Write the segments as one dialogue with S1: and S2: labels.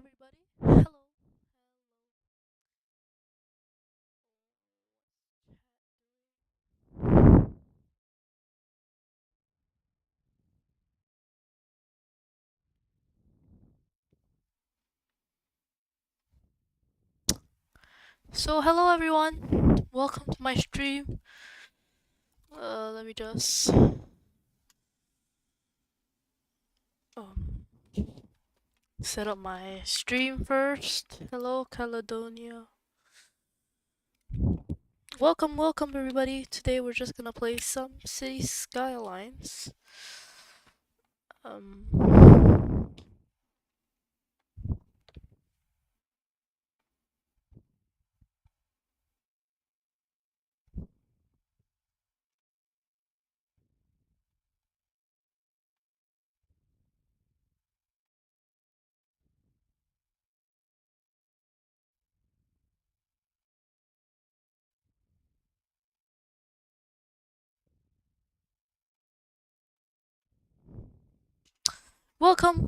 S1: everybody. Hello. So, hello everyone. Welcome to my stream. Let me just um set up my stream first. Hello, Caledonia. Welcome everybody. Today we're just gonna play some City Skylines. Um,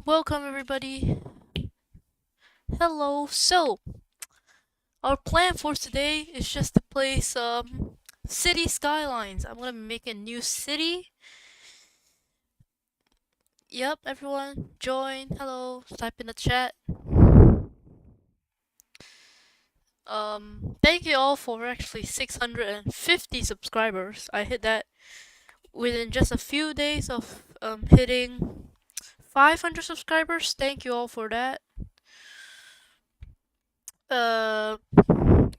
S1: welcome everybody. Hello. So, our plan for today is just to play some City Skylines. I'm gonna make a new city. Yep, everyone, join. Hello, type in the chat. Thank you all for actually 650 subscribers. I hit that within just a few days of hitting 500 subscribers. Thank you all for that. Uh,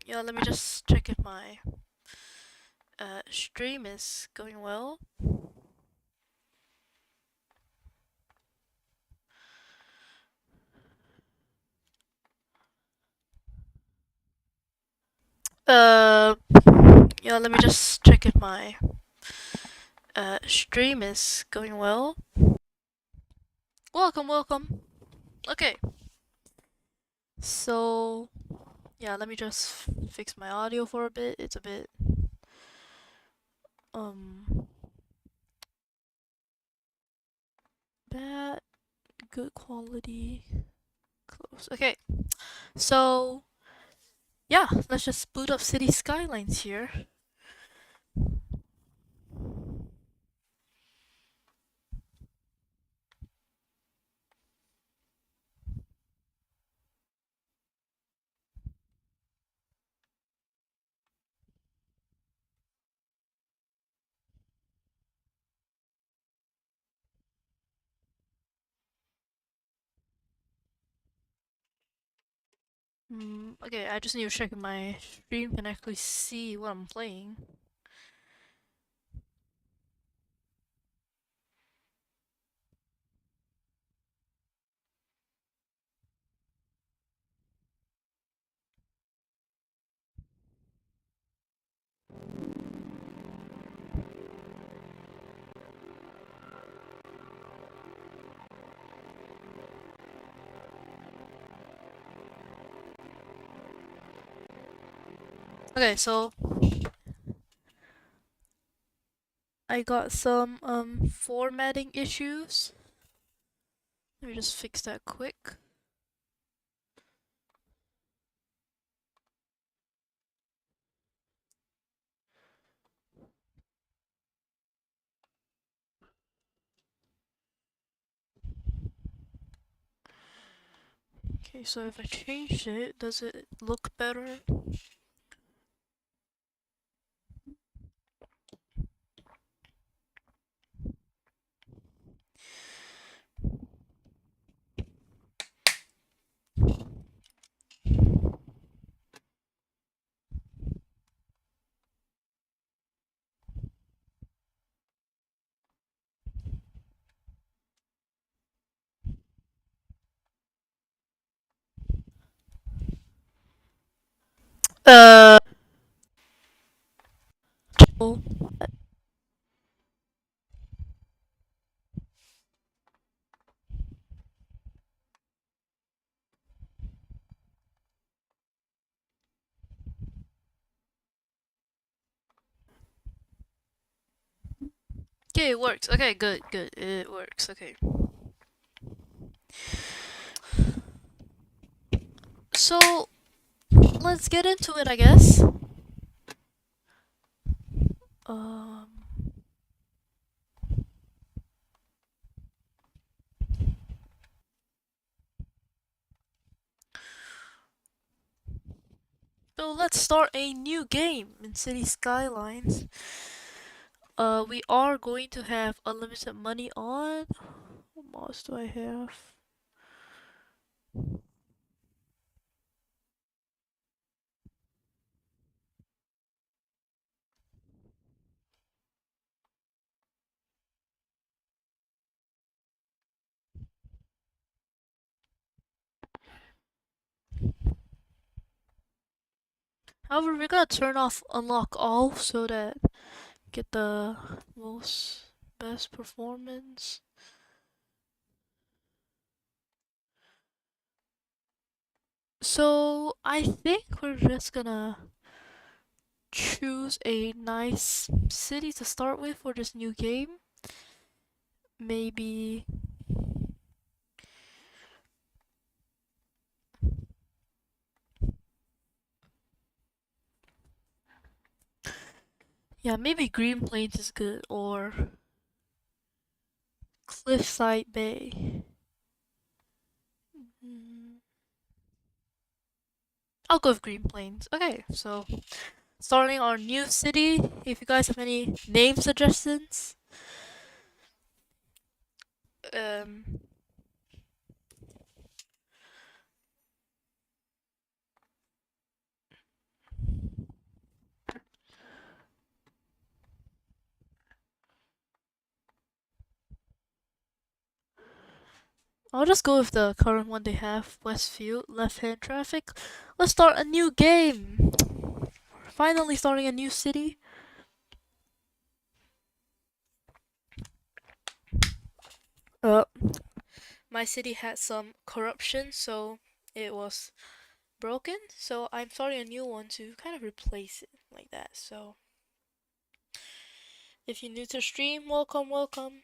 S1: yeah, let me just check if my stream is going well. Uh, yeah, let me just check if my stream is going well. Welcome. Okay. So, yeah, let me just fix my audio for a bit. It's a bit bad, good quality, close. Okay. So, yeah, let's just boot up City Skylines here. Okay, I just need to check if my stream can actually see what I'm playing. Okay, so I got some formatting issues. Let me just fix that quick. Okay, so if I change it, does it look better? Uh, okay, it works. Okay, good. It works. Okay. So let's get into it, I guess. Um, so let's start a new game in City Skylines. We are going to have unlimited money on. What mods do I have? However, we're gonna turn off unlock all so that get the most best performance. So I think we're just gonna choose a nice city to start with for this new game. Maybe, yeah, maybe Green Plains is good or Cliffside Bay. Mm, I'll go with Green Plains. Okay, so starting our new city. If you guys have any name suggestions, um, I'll just go with the current one they have, Westfield, left-hand traffic. Let's start a new game. Finally starting a new city. Uh, my city had some corruption, so it was broken. So I'm starting a new one to kind of replace it like that. So if you're new to the stream, welcome, welcome.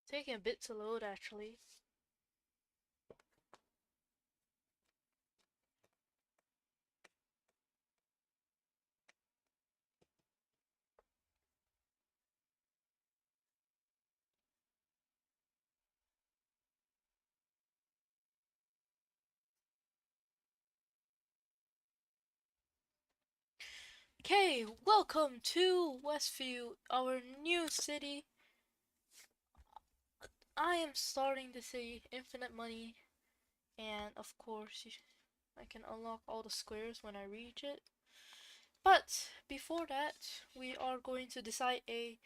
S1: Taking a bit to load actually. Okay, welcome to Westfield, our new city. I am starting to see infinite money, and of course, I can unlock all the squares when I reach it. But before that, we are going to decide a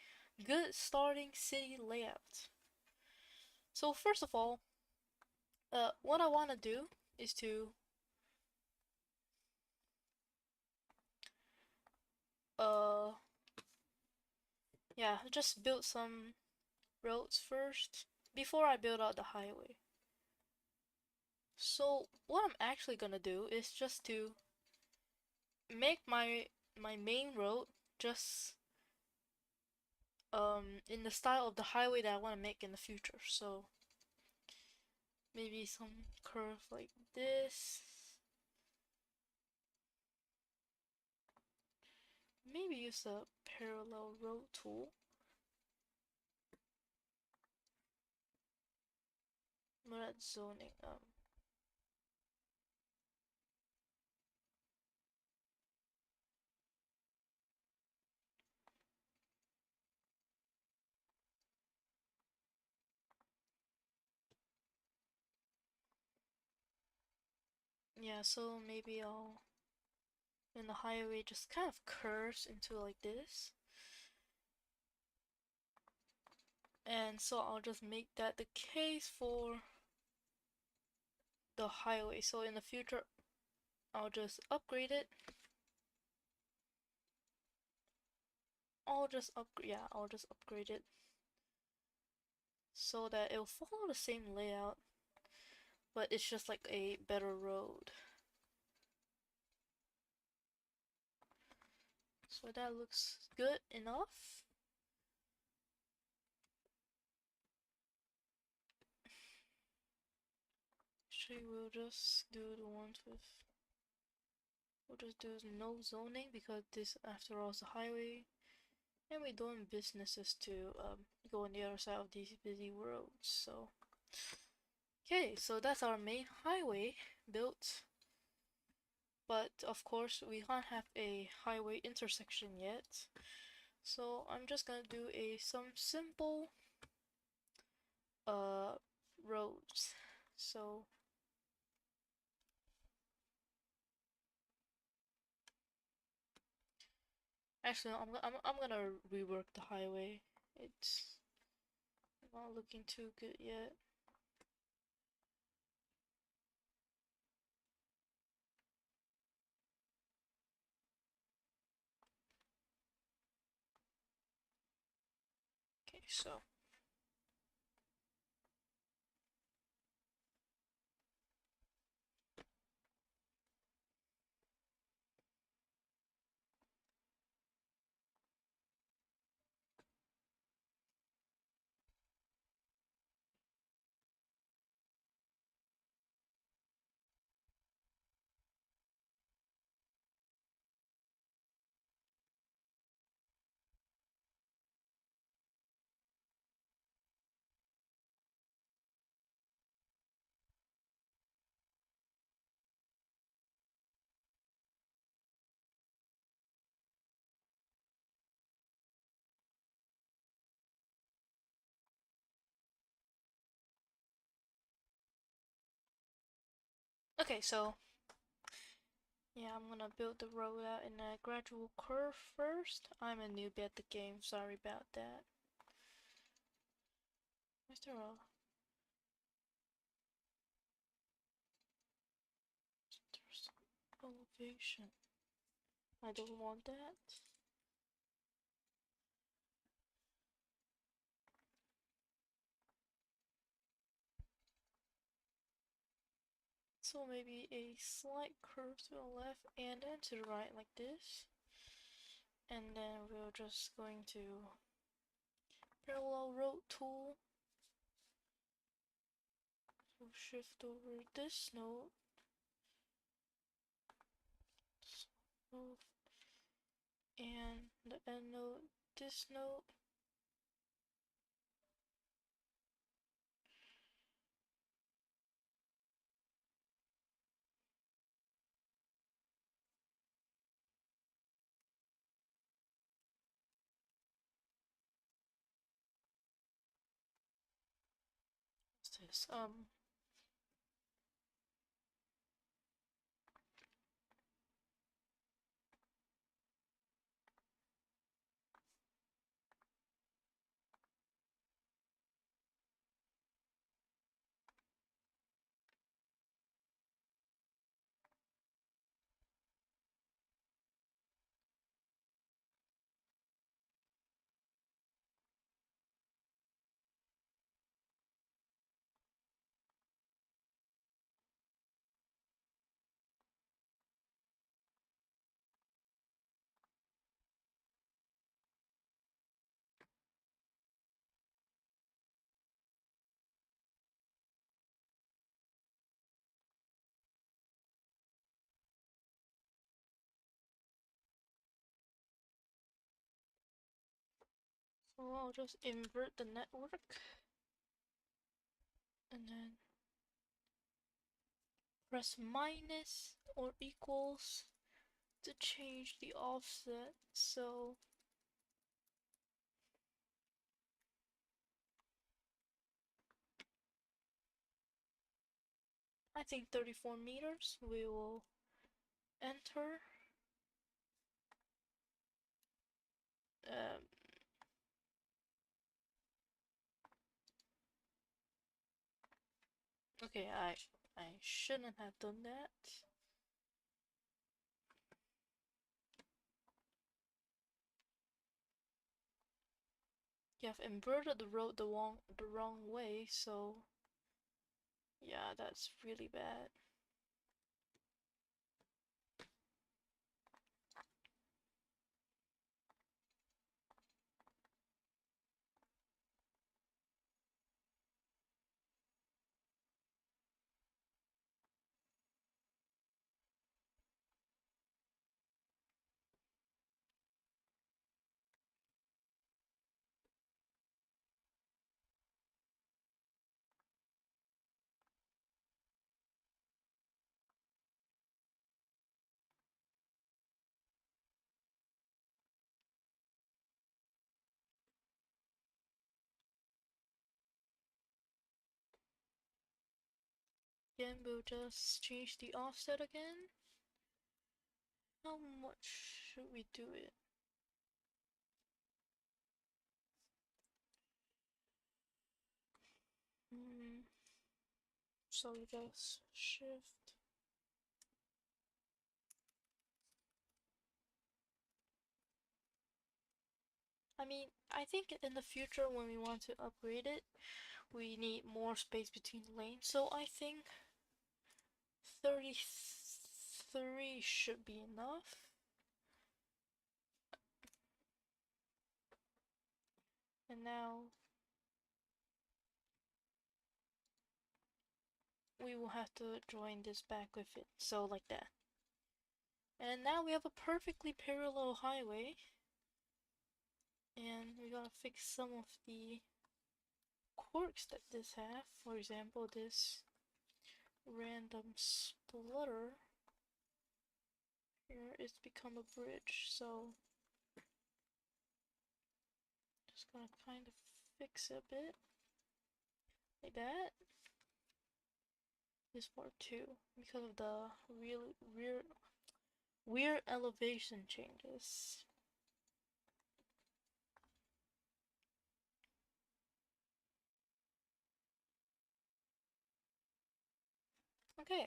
S1: good starting city layout. So first of all, what I want to do is to uh yeah, just build some roads first before I build out the highway. So what I'm actually gonna do is just to make my main road just in the style of the highway that I want to make in the future. So maybe some curve like this. Maybe use the parallel road tool. What at zoning? Yeah, so maybe I'll and the highway just kind of curves into like this. And so I'll just make that the case for the highway. So in the future, I'll just upgrade it. I'll just upgrade it so that it'll follow the same layout, but it's just like a better road. So that looks good enough. Actually, we'll just do the ones with. We'll just do no zoning because this, after all, is a highway, and we don't want businesses to go on the other side of these busy roads. So, okay, so that's our main highway built. But of course, we can't have a highway intersection yet. So I'm just gonna do some simple uh roads. So actually, I'm gonna rework the highway. It's not looking too good yet. Okay, so okay, so yeah, I'm gonna build the road out in a gradual curve first. I'm a newbie at the game, sorry about that. Is there a there's elevation? I don't want that. So maybe a slight curve to the left and then to the right like this. And then we're just going to parallel road tool. So shift over this node. Move and the end node, this node. What's this? Well, I'll just invert the network and then press minus or equals to change the offset. So I think 34 meters. We will enter. Um, okay, I shouldn't have done that. You have inverted the road the wrong way, so yeah, that's really bad. Again, we'll just change the offset again. How much should we do it? So we just shift. I mean, I think in the future when we want to upgrade it, we need more space between lanes. So I think 33 should be enough. And now we will have to join this back with it. So like that. And now we have a perfectly parallel highway. And we gotta fix some of the quirks that this have. For example, this random splitter here is become a bridge. So just gotta kind of fix it a bit. Like that. This part too, because of the weird elevation changes. Okay.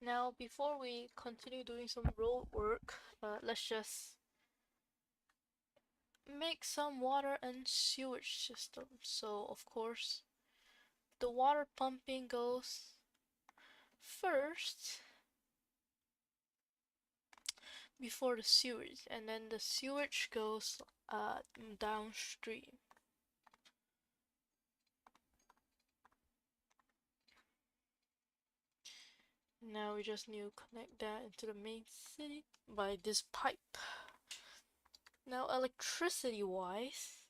S1: Now before we continue doing some road work, let's just make some water and sewage systems. So of course, the water pumping goes first before the sewage, and then the sewage goes downstream. Now we just need to connect that into the main city by this pipe. Now electricity wise,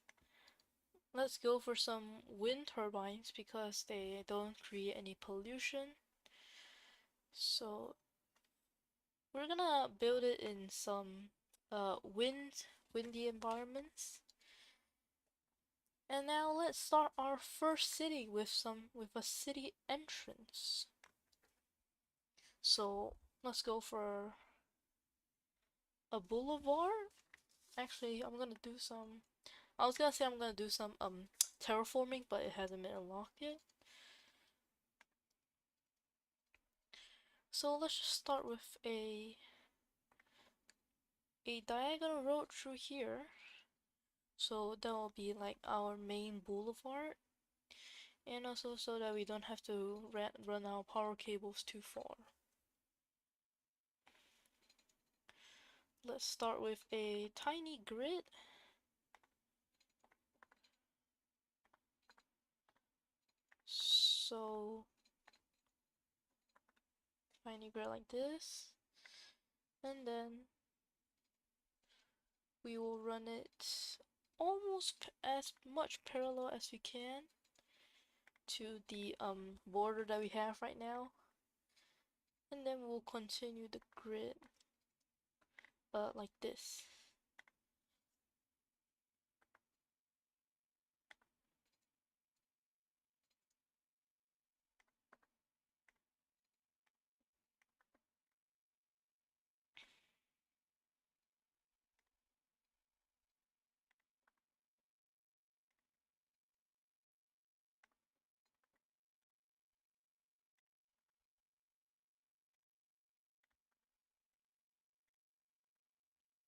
S1: let's go for some wind turbines because they don't create any pollution. So we're gonna build it in some windy environments. And now let's start our first city with a city entrance. So let's go for a boulevard. Actually, I was gonna say I'm gonna do some terraforming, but it hasn't been unlocked yet. So let's just start with a diagonal road through here. So that will be like our main boulevard. And also so that we don't have to run our power cables too far. Let's start with a tiny grid. So find a grid like this, and then we will run it almost as much parallel as we can to the border that we have right now, and then we'll continue the grid like this.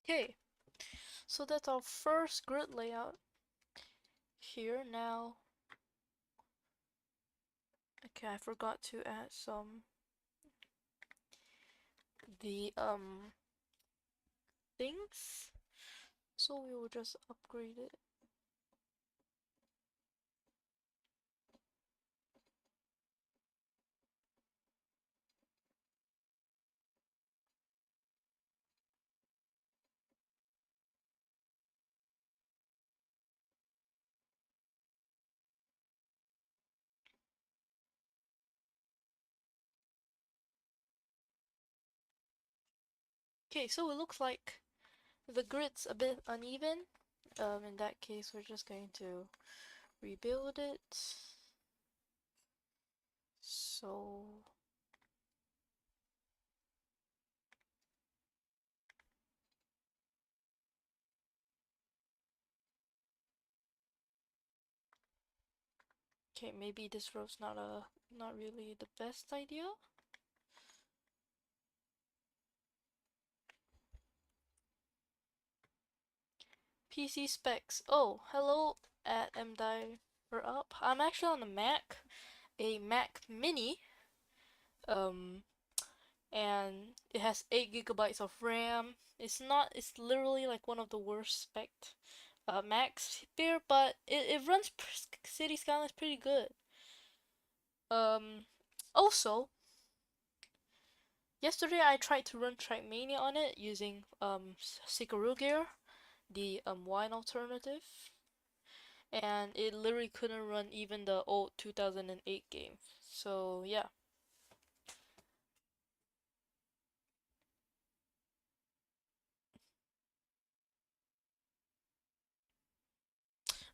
S1: Okay, so that's our first grid layout here. Now, okay, I forgot to add the things, so we will just upgrade it. Okay, so it looks like the grid's a bit uneven. In that case, we're just going to rebuild it. So okay, maybe this road's not really the best idea. PC specs. Oh, hello at mdiver-up. I'm actually on a Mac, Mini, um, and it has 8 gigabytes of RAM. It's literally like one of the worst spec Macs here, but it runs City Skylines pretty good. Also, yesterday I tried to run Trackmania on it using Sikaru gear, the wine alternative, and it literally couldn't run even the old 2008 game. So yeah.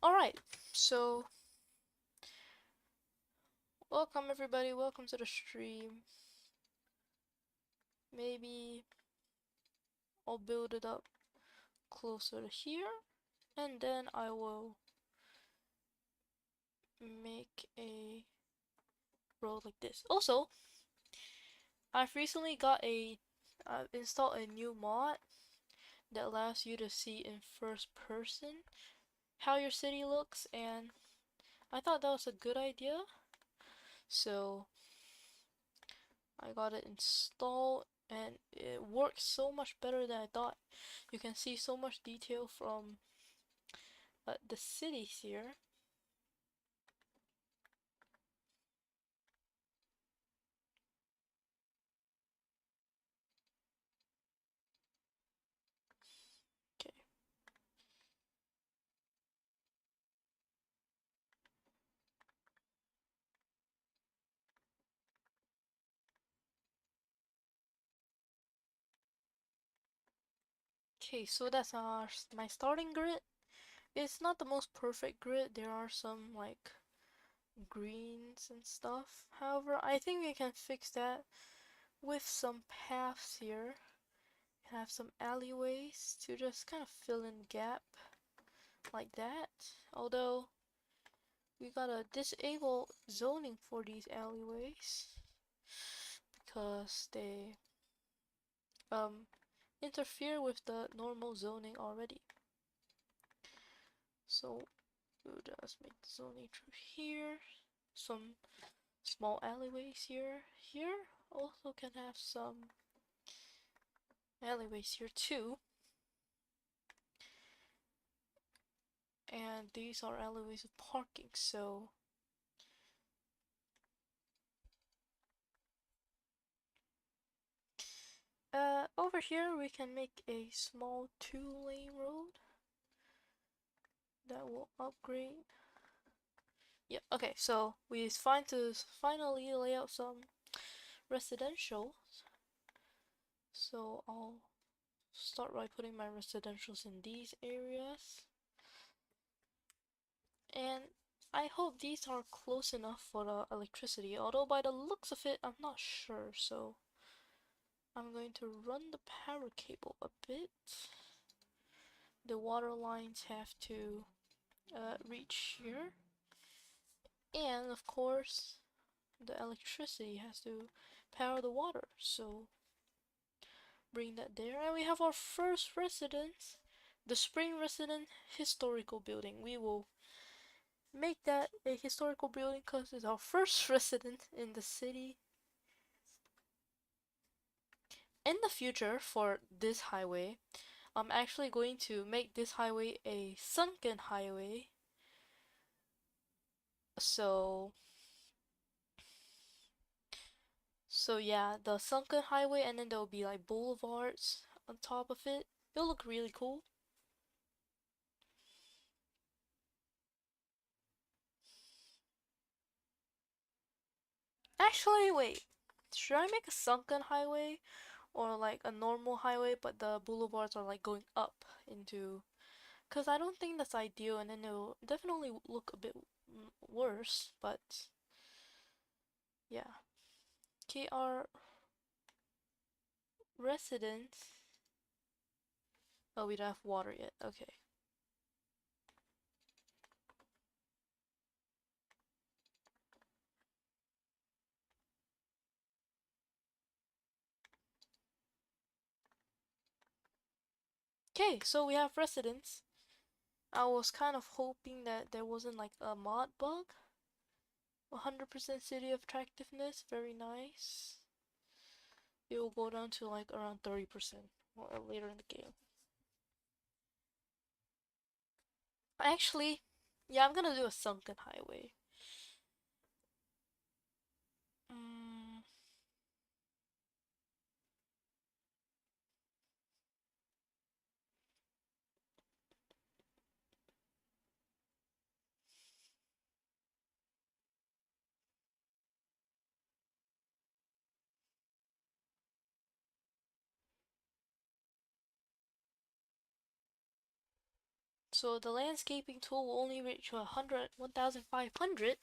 S1: Alright, so welcome everybody, welcome to the stream. Maybe I'll build it up closer to here, and then I will make a road like this. Also, I've recently installed a new mod that allows you to see in first person how your city looks, and I thought that was a good idea. So I got it installed and it works so much better than I thought. You can see so much detail from the cities here. Okay. Okay, so that's my starting grid. It's not the most perfect grid. There are some like greens and stuff. However, I think we can fix that with some paths here. Have some alleyways to just kind of fill in gap like that. Although we gotta disable zoning for these alleyways because they interfere with the normal zoning already. So we'll just make the zoning through here. Some small alleyways here. Here also can have some alleyways here too. And these are alleyways with parking, so Over here we can make a small 2-lane road that will upgrade. Yeah, okay, so we find to finally lay out some residential. So I'll start by putting my residentials in these areas. And I hope these are close enough for the electricity, although by the looks of it, I'm not sure, so I'm going to run the power cable a bit. The water lines have to reach here. And of course, the electricity has to power the water, so bring that there. And we have our first residence, the Spring Resident Historical Building. We will make that a historical building because it's our first resident in the city. In the future, for this highway, I'm actually going to make this highway a sunken highway. So yeah, the sunken highway, and then there will be like boulevards on top of it. It'll look really cool. Actually, wait. Should I make a sunken highway or like a normal highway, but the boulevards are like going up into? Because I don't think that's ideal, and then it'll definitely look a bit worse. But yeah. Okay, our residents. Oh, we don't have water yet. Okay. Okay, so we have residents. I was kind of hoping that there wasn't like a mod bug. 100% city attractiveness, very nice. It will go down to like around 30% later in the game. Actually, yeah, I'm gonna do a sunken highway. Mm. So the landscaping tool will only reach 1,500.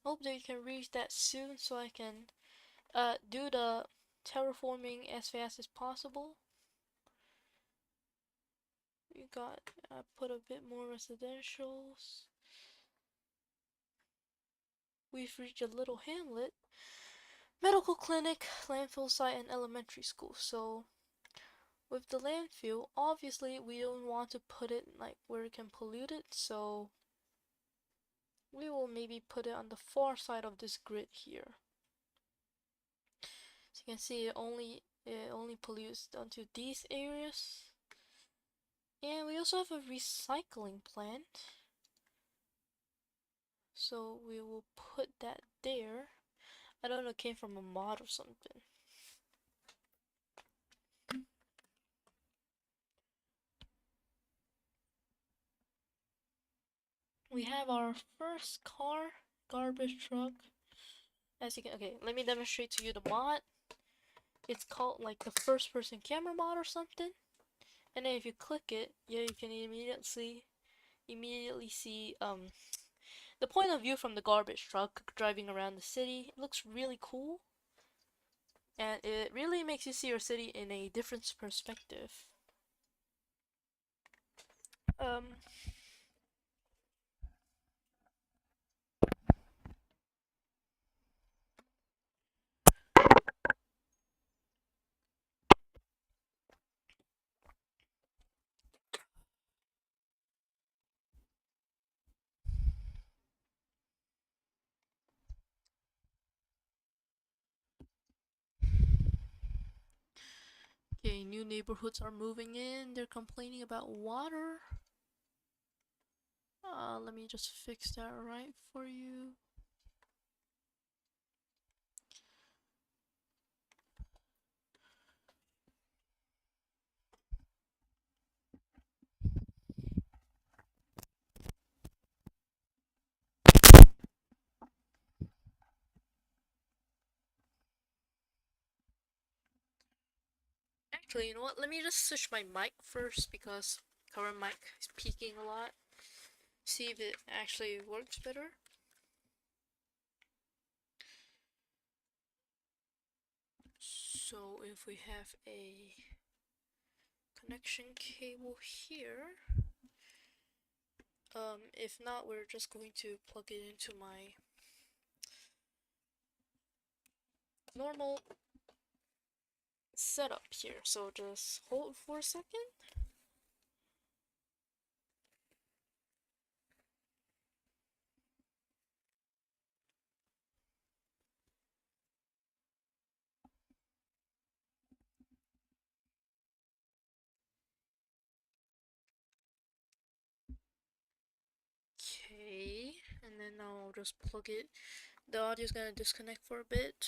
S1: Hope that you can reach that soon so I can do the terraforming as fast as possible. We got put a bit more residentials. We've reached a little hamlet, medical clinic, landfill site, and elementary school. So with the landfill, obviously we don't want to put it like where it can pollute it, so we will maybe put it on the far side of this grid here. So you can see it only pollutes onto these areas. And we also have a recycling plant. So we will put that there. I don't know, it came from a mod or something. We have our first car, garbage truck. As you can, okay, let me demonstrate to you the mod. It's called like the first person camera mod or something. And then if you click it, yeah, you can immediately see the point of view from the garbage truck driving around the city. It looks really cool. And it really makes you see your city in a different perspective. Okay, new neighborhoods are moving in. They're complaining about water. Let me just fix that right for you. Actually, you know what? Let me just switch my mic first because current mic is peaking a lot. See if it actually works better. So if we have a connection cable here, if not, we're just going to plug it into my normal setup here. So just hold for a second. Okay, and then now I'll just plug it. The audio is gonna disconnect for a bit.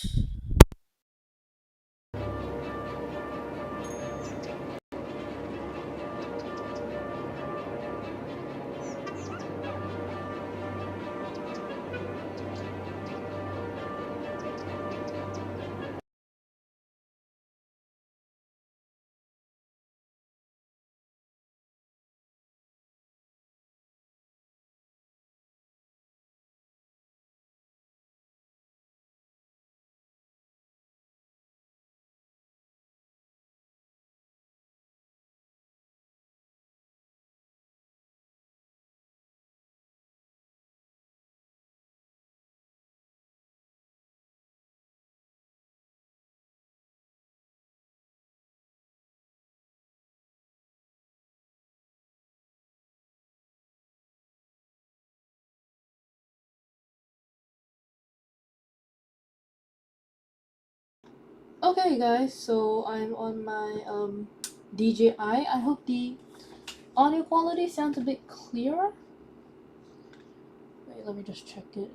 S1: Okay guys, so I'm on my DJI. I hope the audio quality sounds a bit clearer. Wait, let me just check it.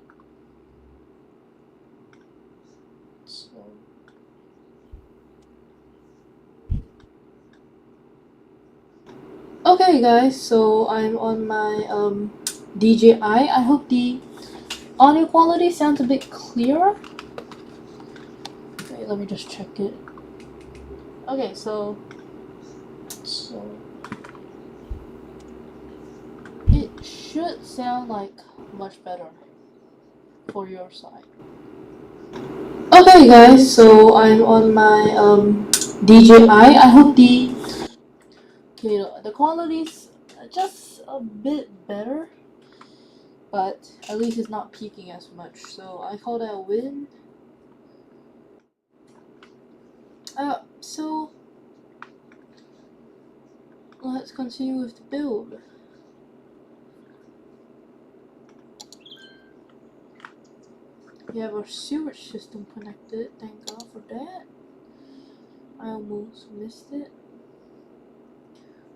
S1: So okay guys, so I'm on my DJI. I hope the audio quality sounds a bit clearer. Wait, let me just check it. Okay, so it should sound like much better for your side. Okay guys, so I'm on my DJI. I hope the quality's just a bit better, but at least it's not peaking as much. So I call that a win. So let's continue with the build. We have our sewage system connected. Thank God for that. I almost missed it.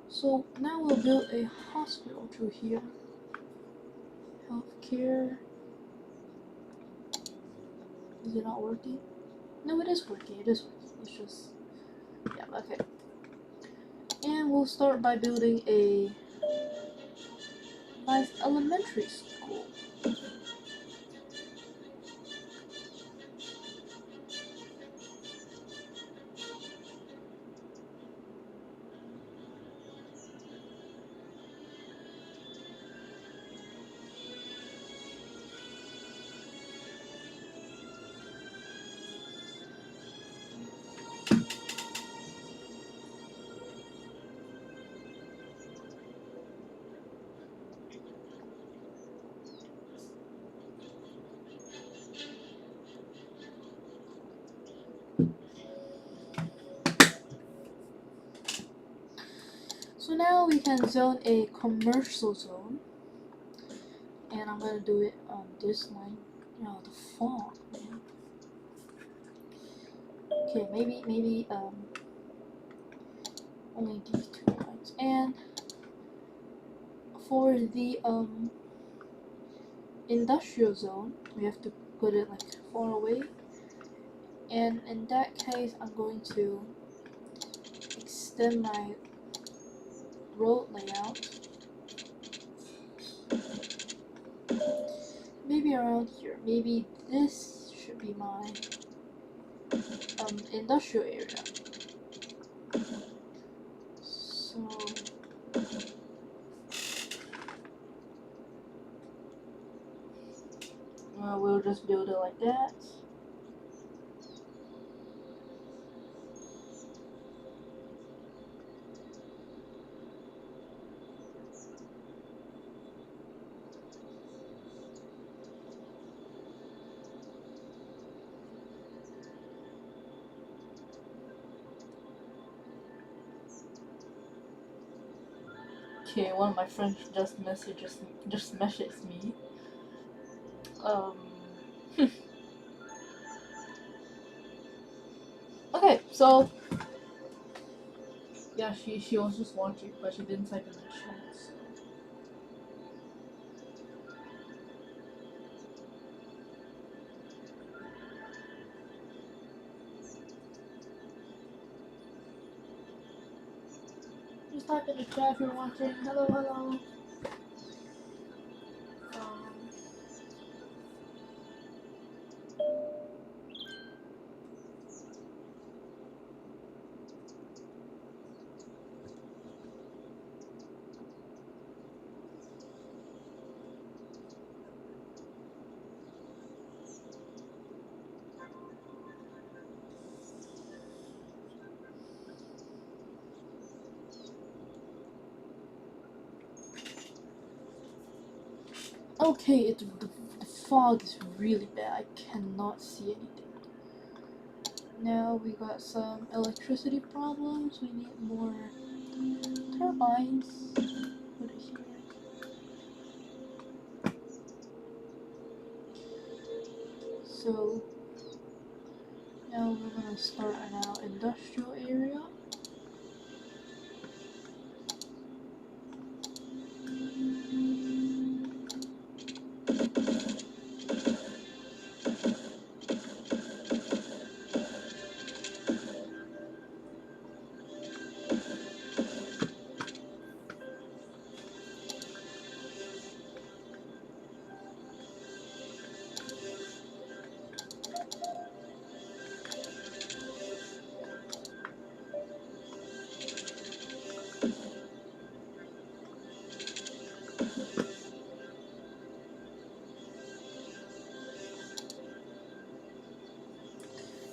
S1: So now we'll build a hospital through here. Healthcare. Is it not working? No, it is working. It is working. It's just, yeah, okay. And we'll start by building a nice elementary school. So now we can zone a commercial zone, and I'm gonna do it on this line. Oh, the font, man. Okay, maybe only these two lines. And for the industrial zone, we have to put it like far away. And in that case, I'm going to extend my road layout maybe around here. Maybe this should be my industrial area.
S2: just build it like that. Okay, one of my friends just messaged me. Okay, so yeah, she was just watching, but she didn't type in the chat. So. Just type in the chat if you're watching. Hello, hello. Okay, the fog is really bad. I cannot see anything. Now we got some electricity problems. We need more turbines. Put it here. So now we're gonna start in our industrial area.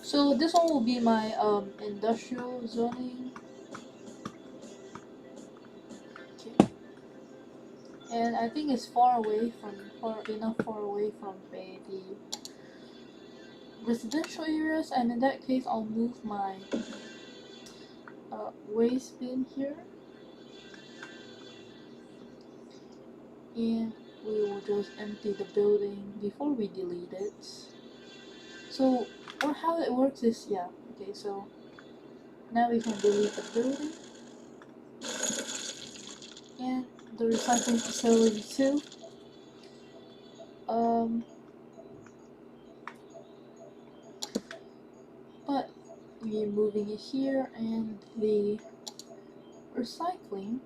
S2: So this one will be my industrial zoning. Okay. And I think it's far enough far away from the residential areas, and in that case I'll move my waste bin here. And we will just empty the building before we delete it. So, or how it works is, yeah, okay, so now we can delete the building and the recycling facility too. But we're moving it here, and the recycling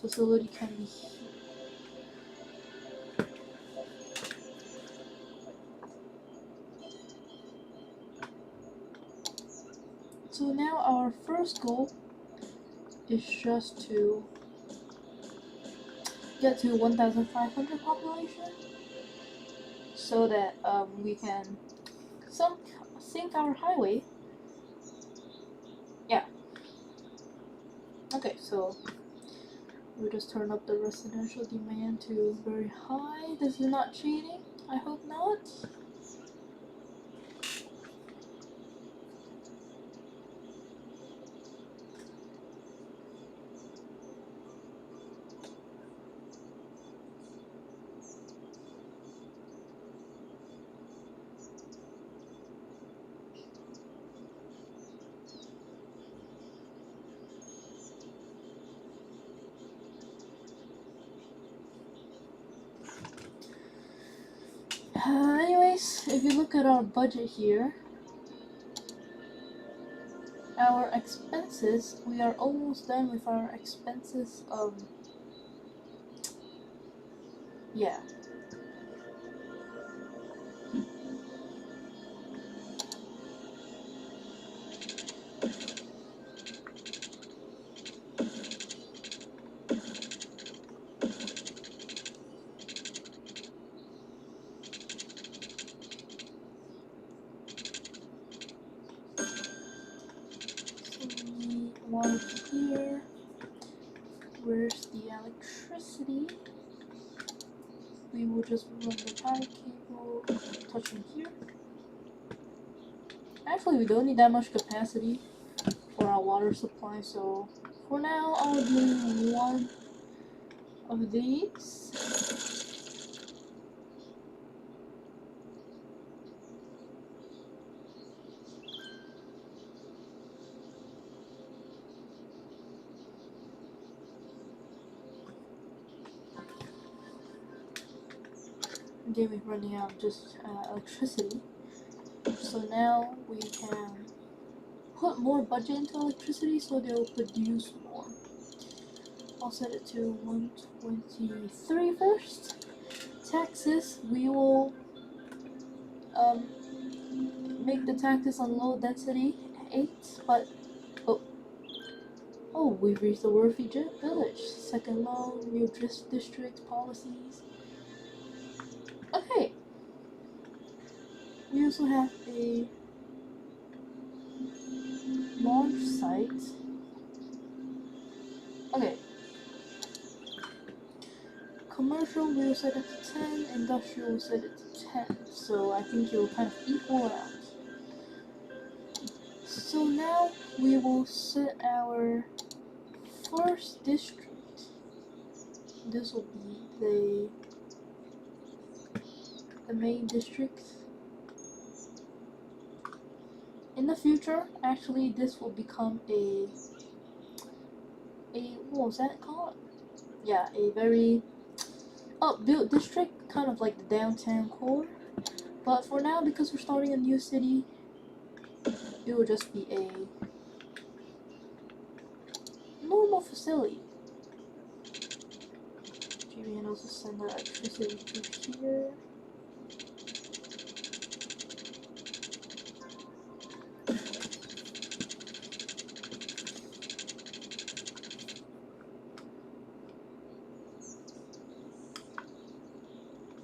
S2: facility can be here. So now our first goal is just to get to 1,500 population, so that we can sync our highway. Yeah. Okay, so we'll just turn up the residential demand to very high. This is not cheating. I hope not. Anyways, if you look at our budget here, our expenses, we are almost done with our expenses. Yeah. electricity, we will just run the power cable touching here. Actually, we don't need that much capacity for our water supply, so for now I'll do one of these. Then we're running out of just electricity, so now we can put more budget into electricity so they'll produce more. I'll set it to 123 first. Taxes, we will make the taxes on low density 8, but we've reached the Worthy Village. Second low, new district policies. Okay. We also have a launch site. Okay. Commercial we'll set it to 10, industrial we'll set it to 10. So I think it will kind of equal out. So now we will set our first district. This will be the main district. In the future, actually, this will become a what was that called? Yeah, a very upbuilt district, kind of like the downtown core. But for now, because we're starting a new city, it will just be a normal facility. We can also send our electricity to here.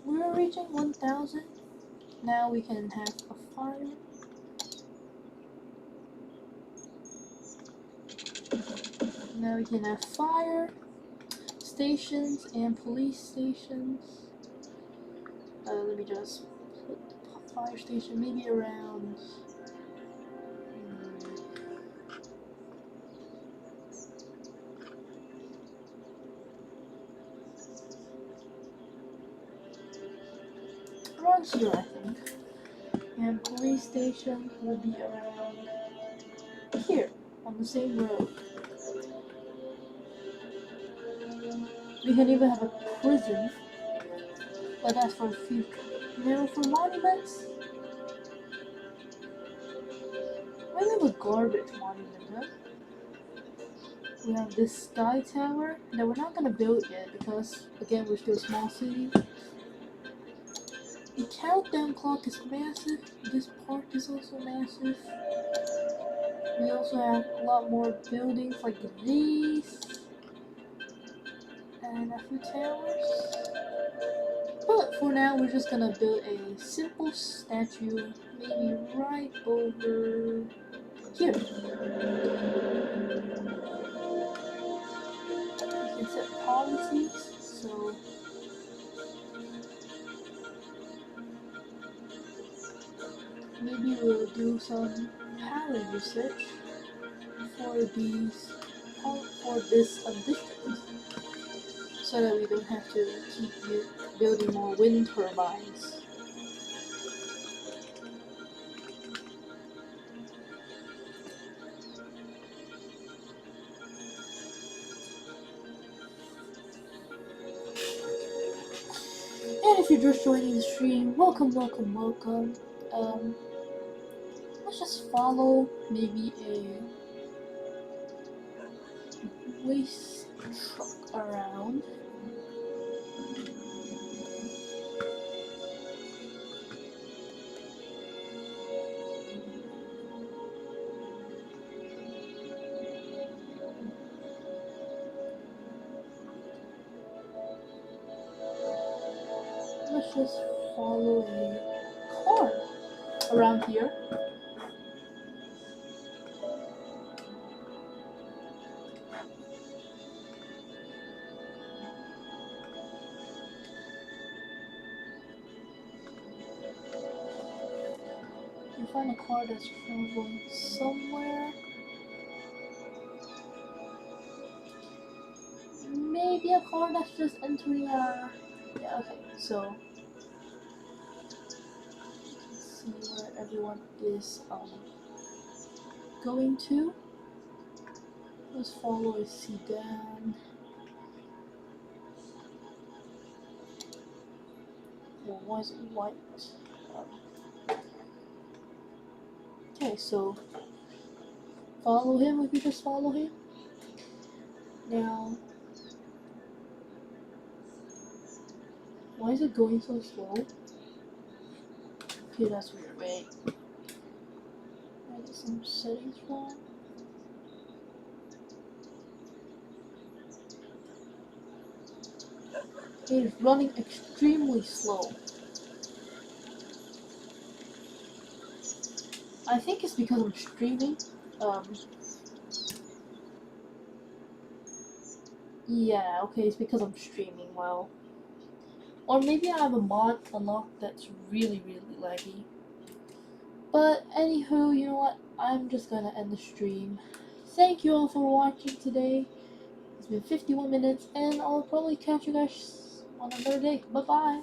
S2: We're reaching 1,000. Now we can have a fire. Now we can have fire stations and police stations. Let me just put the fire station maybe around. Around here, I think. And police station will be around here, on the same road. We can even have a prison, but that's for the future. Now for monuments, we have a garbage monument, huh? We have this sky tower that we're not gonna build yet because, again, we're still a small city. The countdown clock is massive. This park is also massive. We also have a lot more buildings like these and a few towers. But for now, we're just gonna build a simple statue, maybe right over here. We can set policies, so maybe we'll do some power usage for this district, so that we don't have to keep building more wind turbines. And if you're just joining the stream, welcome. Let's just follow maybe a waste truck around. Let's just follow a car around here. find a car that's traveling somewhere. Maybe a car that's just entering our... Yeah, okay, so... You can see where everyone is going to. Let's follow a sedan. Well, why is it white? Okay, so follow him. We could just follow him. Now, why is it going so slow? Okay, that's weird. Wait. I get some settings wrong. It is running extremely slow. I think it's because I'm streaming. Yeah, okay, it's because I'm streaming, well. Or maybe I have a mod unlocked that's really, really laggy. But anywho, you know what? I'm just gonna end the stream. Thank you all for watching today. It's been 51 minutes, and I'll probably catch you guys on another day. Bye bye.